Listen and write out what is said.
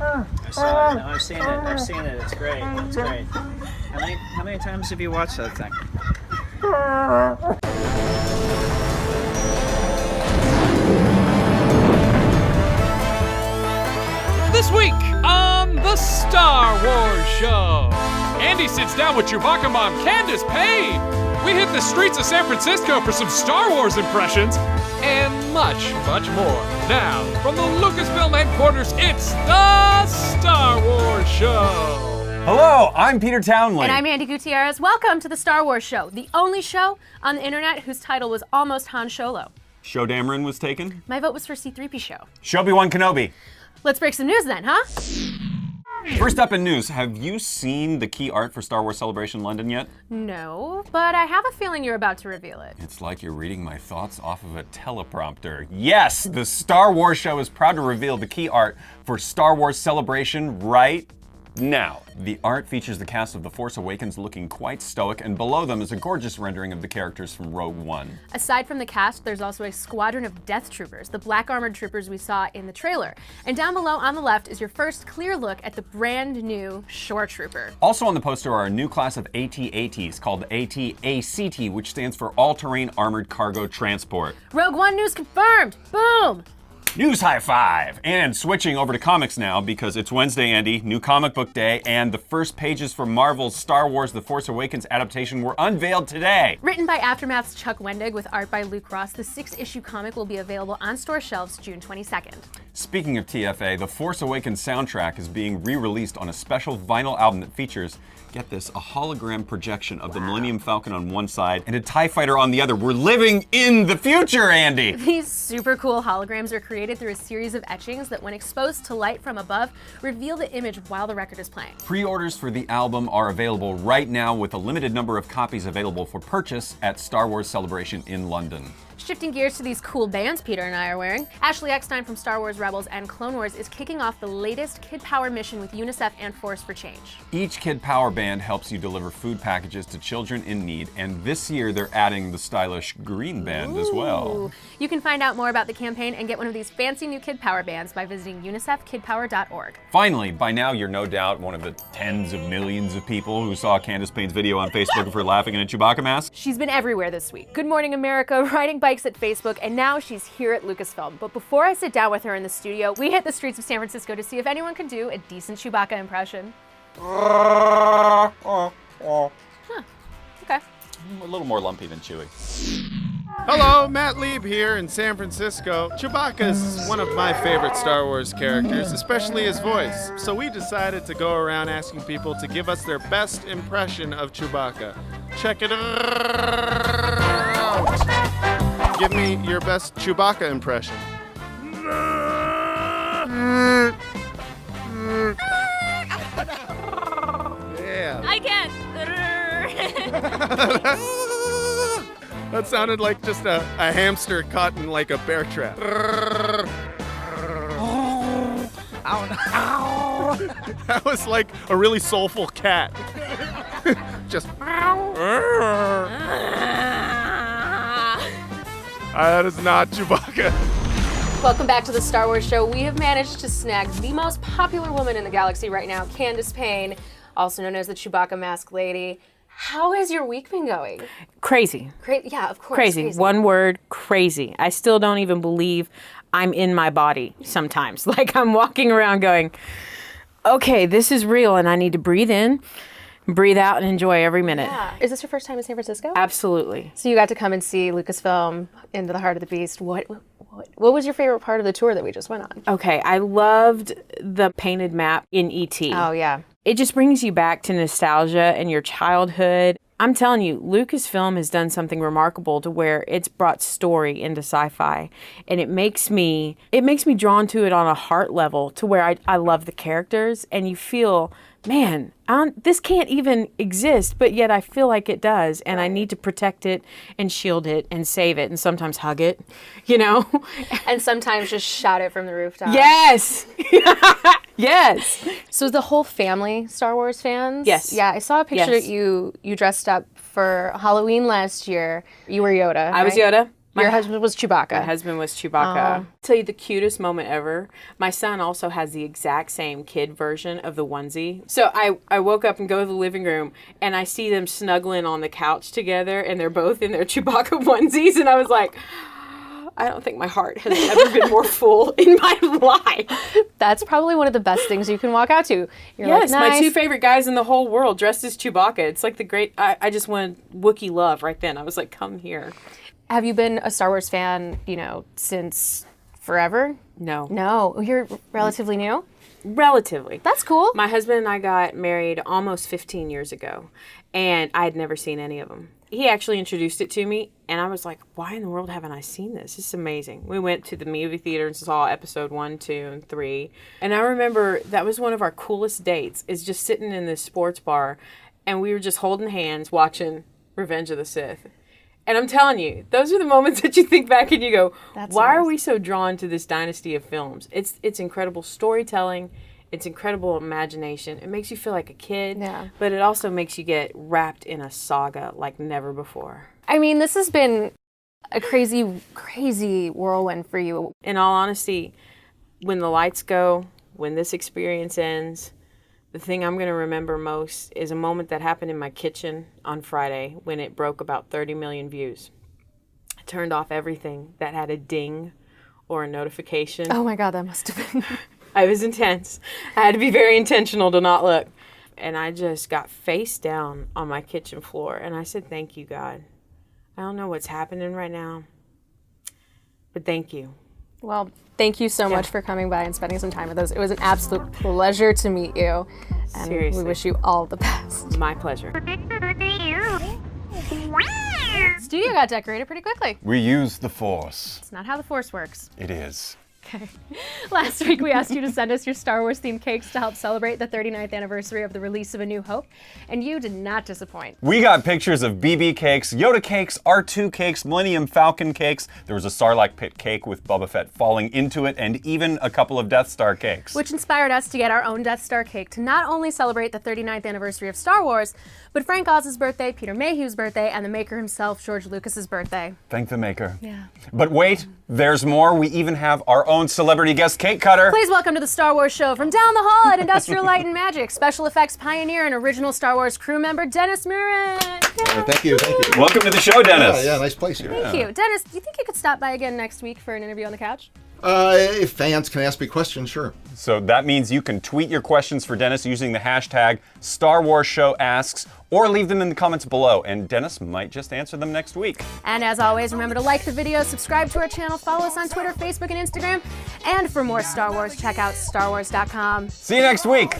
I saw it. No, I've seen it. I've seen it. It's great. It's great. How many times have you watched that thing? This week on the Star Wars Show, Andi sits down with Chewbacca Mom Candace Payne. We hit the streets of San Francisco for some Star Wars impressions and much, much more. Now, from the Lucasfilm headquarters, it's the Star Wars Show. Hello, I'm Peter Townley. And I'm Andi Gutierrez. Welcome to the Star Wars Show, the only show on the internet whose title was almost Han Solo. Show Dameron was taken. My vote was for C-3PO. Obi-Wan Kenobi. Let's break some news then, huh? First up in news, have you seen the key art for Star Wars Celebration London yet? No, but I have a feeling you're about to reveal it. It's like you're reading my thoughts off of a teleprompter. Yes, the Star Wars Show is proud to reveal the key art for Star Wars Celebration right now. The art features the cast of The Force Awakens looking quite stoic, and below them is a gorgeous rendering of the characters from Rogue One. Aside from the cast, there's also a squadron of Death Troopers, the black armored troopers we saw in the trailer. And down below on the left is your first clear look at the brand new Shore Trooper. Also on the poster are a new class of AT-ATs called AT-ACT, which stands for All-Terrain Armored Cargo Transport. Rogue One news confirmed! Boom! News high five! And switching over to comics now because it's Wednesday, Andi, new comic book day, and the first pages for Marvel's Star Wars The Force Awakens adaptation were unveiled today. Written by Aftermath's Chuck Wendig with art by Luke Ross, the 6-issue comic will be available on store shelves June 22nd. Speaking of TFA, the Force Awakens soundtrack is being re-released on a special vinyl album that features, get this, a hologram projection of the Millennium Falcon on one side and a TIE fighter on the other. We're living in the future, Andi! These super cool holograms are created through a series of etchings that, when exposed to light from above, reveal the image while the record is playing. Pre-orders for the album are available right now with a limited number of copies available for purchase at Star Wars Celebration in London. Shifting gears to these cool bands Peter and I are wearing, Ashley Eckstein from Star Wars Rebels and Clone Wars is kicking off the latest Kid Power mission with UNICEF and Force for Change. Each Kid Power band helps you deliver food packages to children in need, and this year they're adding the stylish Green Band as well. You can find out more about the campaign and get one of these fancy new Kid Power bands by visiting unicefkidpower.org. Finally, by now you're no doubt one of the tens of millions of people who saw Candace Payne's video on Facebook of her laughing in a Chewbacca mask. She's been everywhere this week. Good Morning America, riding bikes at Facebook, and now she's here at Lucasfilm. But before I sit down with her in the studio, we hit the streets of San Francisco to see if anyone can do a decent Chewbacca impression. Huh, okay. A little more lumpy than Chewie. Hello, Matt Lieb here in San Francisco. Chewbacca is one of my favorite Star Wars characters, especially his voice. So we decided to go around asking people to give us their best impression of Chewbacca. Check it out. Give me your best Chewbacca impression. Yeah. I can't. That sounded like just a hamster caught in like a bear trap. That was like a really soulful cat. Just. That is not Chewbacca. Welcome back to the Star Wars Show. We have managed to snag the most popular woman in the galaxy right now, Candace Payne, also known as the Chewbacca Mask Lady. How has your week been going? Crazy. Yeah, of course. Crazy. One word, crazy. I still don't even believe I'm in my body sometimes. Like I'm walking around going, okay, this is real and I need to breathe in, breathe out, and enjoy every minute. Yeah. Is this your first time in San Francisco? Absolutely. So you got to come and see Lucasfilm Into the Heart of the Beast. What was your favorite part of the tour that we just went on? Okay, I loved the painted map in E.T. Oh, yeah. It just brings you back to nostalgia and your childhood. I'm telling you, Lucasfilm has done something remarkable to where it's brought story into sci-fi, and it makes me drawn to it on a heart level to where I love the characters, and you feel, man, this can't even exist, but yet I feel like it does, and I need to protect it and shield it and save it and sometimes hug it, you know? And sometimes just shout it from the rooftop. Yes! Yes! So the whole family Star Wars fans? Yes. Yeah, I saw a picture Yes. that you dressed up for Halloween last year. You were Yoda, I was right? Yoda. Your husband was Chewbacca. My husband was Chewbacca. Tell you the cutest moment ever. My son also has the exact same kid version of the onesie. So I woke up and go to the living room and I see them snuggling on the couch together and they're both in their Chewbacca onesies and I was like, I don't think my heart has ever been more full in my life. That's probably one of the best things you can walk out to. You're Yes, like, nice. my two favorite guys in the whole world dressed as Chewbacca. It's like the great, I just wanted Wookiee love right then. I was like, come here. Have you been a Star Wars fan, since forever? No. No. You're relatively new? Relatively. That's cool. My husband and I got married almost 15 years ago, and I had never seen any of them. He actually introduced it to me, and I was like, why in the world haven't I seen this? This is amazing. We went to the movie theater and saw episode 1, 2, and 3. And I remember that was one of our coolest dates, is just sitting in this sports bar, and we were just holding hands watching Revenge of the Sith. And I'm telling you, those are the moments that you think back and you go, why are we so drawn to this dynasty of films? It's incredible storytelling. It's incredible imagination. It makes you feel like a kid, but it also makes you get wrapped in a saga like never before. I mean, this has been a crazy, crazy whirlwind for you. In all honesty, when the lights go, when this experience ends, the thing I'm going to remember most is a moment that happened in my kitchen on Friday when it broke about 30 million views. I turned off everything that had a ding or a notification. Oh my God, that must have been... I was intense. I had to be very intentional to not look. And I just got face down on my kitchen floor. And I said, thank you, God. I don't know what's happening right now, but thank you. Well, thank you so much for coming by and spending some time with us. It was an absolute pleasure to meet you. And Seriously. we wish you all the best. My pleasure. Studio got decorated pretty quickly. We use the Force. It's not how the Force works. It is. Okay. Last week, we asked you to send us your Star Wars themed cakes to help celebrate the 39th anniversary of the release of A New Hope, and you did not disappoint. We got pictures of BB cakes, Yoda cakes, R2 cakes, Millennium Falcon cakes. There was a Sarlacc pit cake with Boba Fett falling into it, and even a couple of Death Star cakes. Which inspired us to get our own Death Star cake to not only celebrate the 39th anniversary of Star Wars, but Frank Oz's birthday, Peter Mayhew's birthday, and the maker himself, George Lucas's birthday. Thank the maker. Yeah. But wait, there's more. We even have our own celebrity guest cake cutter. Please welcome to the Star Wars show from down the hall at Industrial Light and Magic, special effects pioneer and original Star Wars crew member, Dennis Murin. Thank you. Welcome to the show, Dennis. Yeah, nice place here. Thank you. Dennis, do you think you could stop by again next week for an interview on the couch? If fans can ask me questions, sure. So that means you can tweet your questions for Dennis using the hashtag Star Wars Show Asks, or leave them in the comments below, and Dennis might just answer them next week. And as always, remember to like the video, subscribe to our channel, follow us on Twitter, Facebook, and Instagram. And for more Star Wars, check out StarWars.com. See you next week.